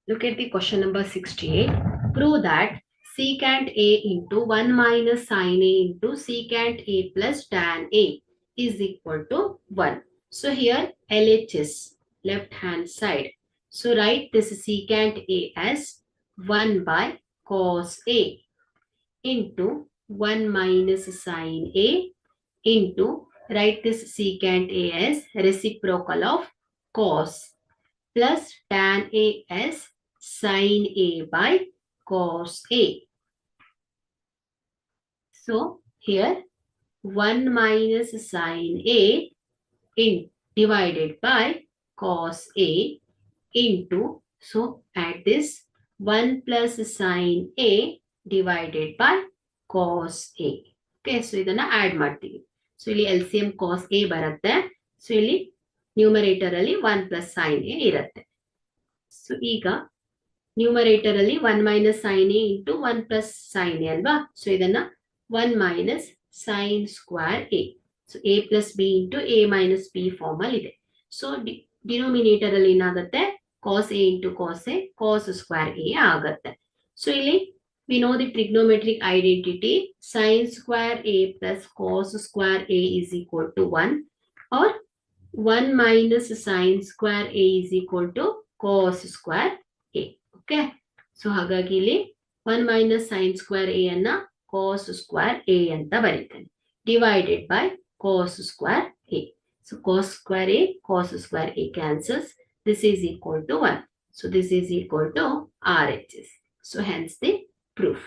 Look at the question number 68. Prove that secant A into 1 minus sin A into secant A plus tan A is equal to 1. So here LHS, left hand side. So write this secant A as 1 by cos A into 1 minus sin A into, write this secant A as reciprocal of cos plus tan A as sin A by cos A. So here 1 minus sin A in divided by cos A into, so add this 1 plus sin A divided by cos A. Okay, so ಇದನ್ನ add ಮಾಡ್ತೀವಿ. So ಇಲ್ಲಿ LCM cos A ಬರುತ್ತೆ. So ಇಲ್ಲಿ numerator ಅಲ್ಲಿ 1 plus sin A ಇರುತ್ತೆ. So ಈಗ numerator ಅಲ್ಲಿ 1 minus sine A into 1 plus sine A ಅಲ್ವಾ. ಸೊ ಇದನ್ನ 1 minus sine square A. So A plus B into A minus B form ಅಲ್ಲಿ ಇದೆ. ಸೊ ಡಿನೋಮಿನೇಟರ್ ಅಲ್ಲಿ ಏನಾಗುತ್ತೆ, cos A into cos A, cos square A ಆಗುತ್ತೆ. So ಇಲ್ಲಿ we know the trigonometric identity sin square a plus cos square a is equal to 1 or 1 minus sin square a is equal to cos square a. Okay, so ಹಾಗಾಗಿ ಇಲ್ಲಿ 1 minus sine square A ಅನ್ನ ಕಾಸ್ square A ಅಂತ ಬರೀತೇನೆ, divided by cos square A. So cos square A, cos square A cancels. This is equal to 1. So this is equal to RHS. So hence the proof.